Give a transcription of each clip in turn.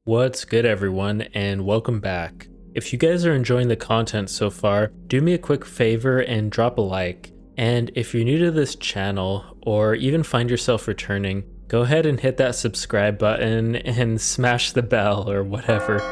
What's good, everyone, and welcome back. If you guys are enjoying the content so far, do me a quick favor and drop a like. And if you're new to this channel, or even find yourself returning, go ahead and hit that subscribe button and smash the bell or whatever.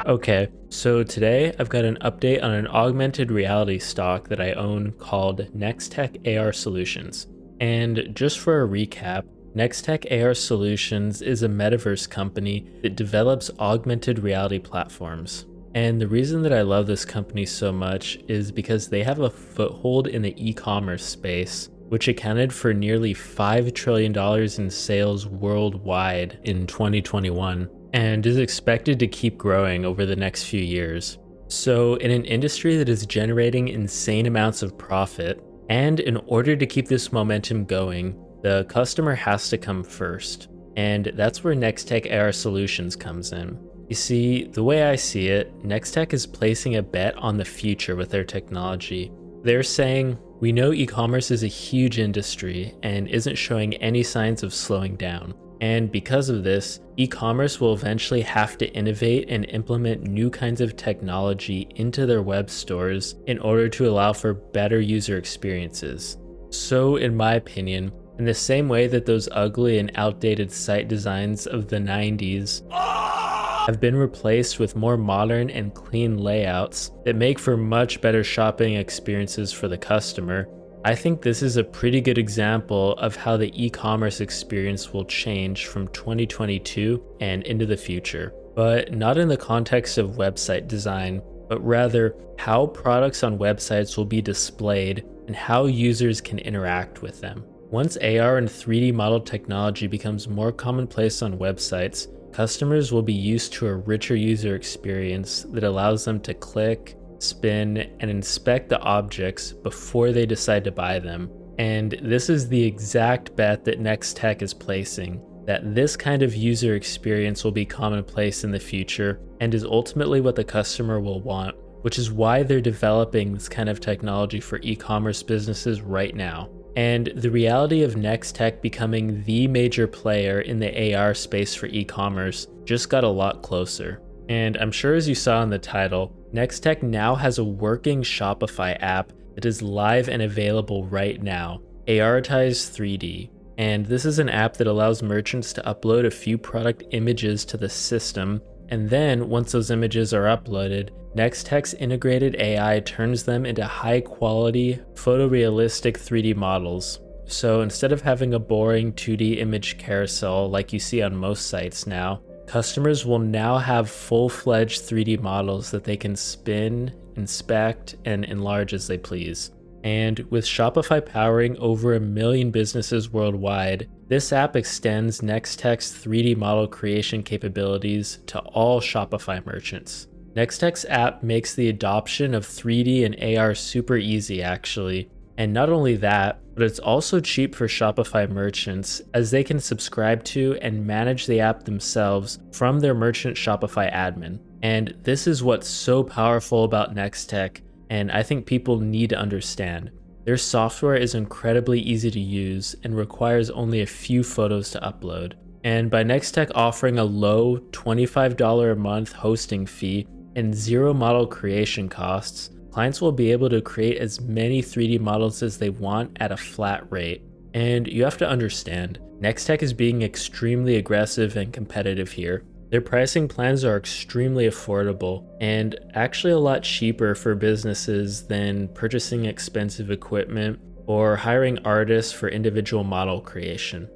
Okay, so today I've got an update on an augmented reality stock that I own called NexTech AR Solutions. And just for a recap, NexTech AR Solutions is a Metaverse company that develops augmented reality platforms. And the reason that I love this company so much is because they have a foothold in the e-commerce space, which accounted for nearly $5 trillion in sales worldwide in 2021, and is expected to keep growing over the next few years. So in an industry that is generating insane amounts of profit, and in order to keep this momentum going, the customer has to come first, and that's where NexTech AR Solutions comes in. You see, the way I see it, NexTech is placing a bet on the future with their technology. They're saying, we know e-commerce is a huge industry and isn't showing any signs of slowing down. And because of this, e-commerce will eventually have to innovate and implement new kinds of technology into their web stores in order to allow for better user experiences. So in my opinion, in the same way that those ugly and outdated site designs of the 90s have been replaced with more modern and clean layouts that make for much better shopping experiences for the customer, I think this is a pretty good example of how the e-commerce experience will change from 2022 and into the future. But not in the context of website design, but rather how products on websites will be displayed and how users can interact with them. Once AR and 3D model technology becomes more commonplace on websites, customers will be used to a richer user experience that allows them to click, spin, and inspect the objects before they decide to buy them. And this is the exact bet that NexTech is placing, that this kind of user experience will be commonplace in the future and is ultimately what the customer will want, which is why they're developing this kind of technology for e-commerce businesses right now. And the reality of NexTech becoming the major player in the AR space for e-commerce just got a lot closer. And I'm sure as you saw in the title, NexTech now has a working Shopify app that is live and available right now, ARitize 3D. And this is an app that allows merchants to upload a few product images to the system, and then once those images are uploaded, NexTech's integrated AI turns them into high-quality, photorealistic 3D models. So instead of having a boring 2D image carousel like you see on most sites now, customers will now have full-fledged 3D models that they can spin, inspect, and enlarge as they please. And with Shopify powering over 1 million businesses worldwide, this app extends NexTech's 3D model creation capabilities to all Shopify merchants. NexTech's app makes the adoption of 3D and AR super easy actually, and not only that, but it's also cheap for Shopify merchants as they can subscribe to and manage the app themselves from their merchant Shopify admin. And this is what's so powerful about NexTech, and I think people need to understand. Their software is incredibly easy to use and requires only a few photos to upload. And by NexTech offering a low $25 a month hosting fee and zero model creation costs, clients will be able to create as many 3D models as they want at a flat rate. And you have to understand, NexTech is being extremely aggressive and competitive here. Their pricing plans are extremely affordable and actually a lot cheaper for businesses than purchasing expensive equipment or hiring artists for individual model creation.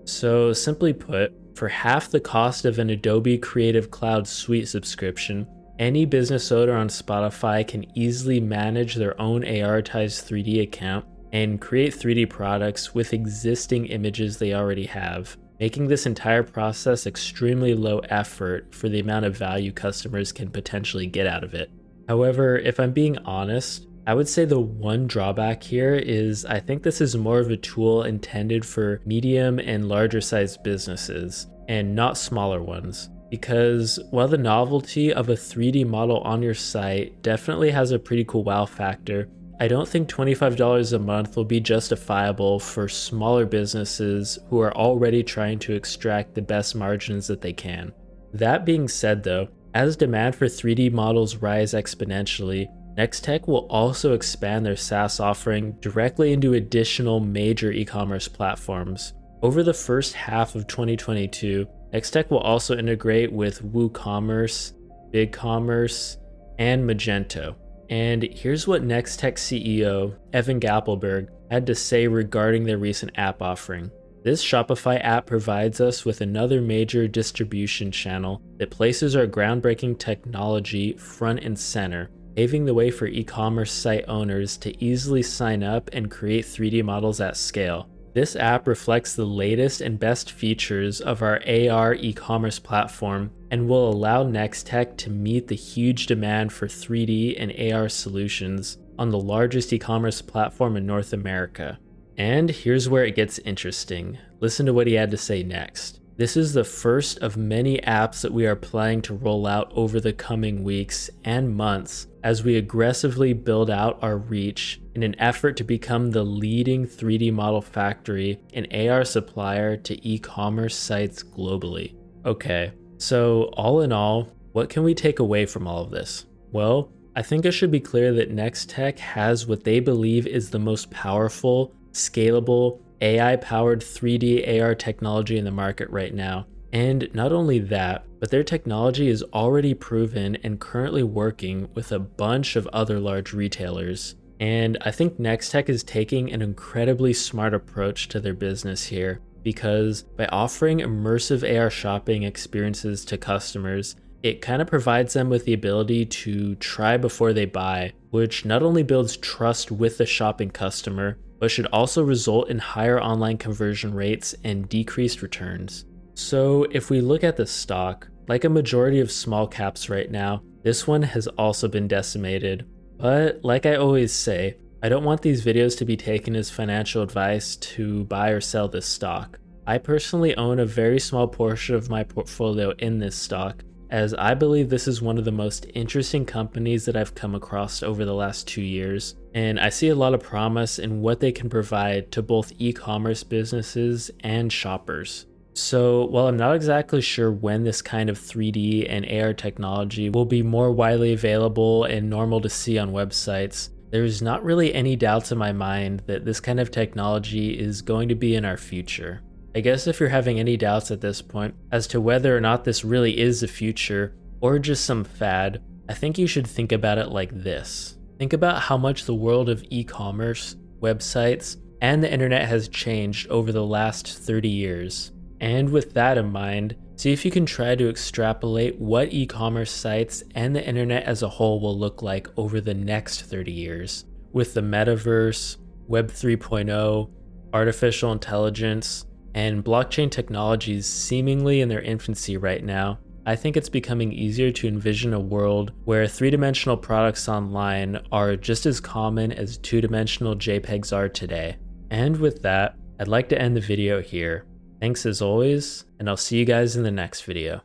So simply put, for half the cost of an Adobe Creative Cloud Suite subscription, any business owner on Spotify can easily manage their own ARitize 3D account and create 3D products with existing images they already have, making this entire process extremely low effort for the amount of value customers can potentially get out of it. However, if I'm being honest, I would say the one drawback here is I think this is more of a tool intended for medium and larger sized businesses and not smaller ones. Because while the novelty of a 3D model on your site definitely has a pretty cool wow factor, I don't think $25 a month will be justifiable for smaller businesses who are already trying to extract the best margins that they can. That being said though, as demand for 3D models rise exponentially, NexTech will also expand their SaaS offering directly into additional major e-commerce platforms. Over the first half of 2022, NexTech will also integrate with WooCommerce, BigCommerce, and Magento. And here's what NexTech CEO Evan Gappelberg had to say regarding their recent app offering. This Shopify app provides us with another major distribution channel that places our groundbreaking technology front and center, paving the way for e-commerce site owners to easily sign up and create 3D models at scale. This app reflects the latest and best features of our AR e-commerce platform and will allow NexTech to meet the huge demand for 3D and AR solutions on the largest e-commerce platform in North America. And here's where it gets interesting. Listen to what he had to say next. This is the first of many apps that we are planning to roll out over the coming weeks and months as we aggressively build out our reach in an effort to become the leading 3D model factory and AR supplier to e-commerce sites globally. Okay, so all in all, what can we take away from all of this? Well, I think it should be clear that NexTech has what they believe is the most powerful, scalable, AI-powered 3D AR technology in the market right now. And not only that, but their technology is already proven and currently working with a bunch of other large retailers. And I think NexTech is taking an incredibly smart approach to their business here, because by offering immersive AR shopping experiences to customers, it kind of provides them with the ability to try before they buy, which not only builds trust with the shopping customer, but should also result in higher online conversion rates and decreased returns. So if we look at the stock, like a majority of small caps right now, this one has also been decimated. But like I always say, I don't want these videos to be taken as financial advice to buy or sell this stock. I personally own a very small portion of my portfolio in this stock, as I believe this is one of the most interesting companies that I've come across over the last 2 years, and I see a lot of promise in what they can provide to both e-commerce businesses and shoppers. So while I'm not exactly sure when this kind of 3D and AR technology will be more widely available and normal to see on websites, there's not really any doubts in my mind that this kind of technology is going to be in our future. I guess if you're having any doubts at this point as to whether or not this really is the future or just some fad, I think you should think about it like this. Think about how much the world of e-commerce, websites, and the internet has changed over the last 30 years. And with that in mind, see if you can try to extrapolate what e-commerce sites and the internet as a whole will look like over the next 30 years. With the metaverse, Web 3.0, artificial intelligence, and blockchain technologies seemingly in their infancy right now, I think it's becoming easier to envision a world where three-dimensional products online are just as common as two-dimensional JPEGs are today. And with that, I'd like to end the video here. Thanks as always, and I'll see you guys in the next video.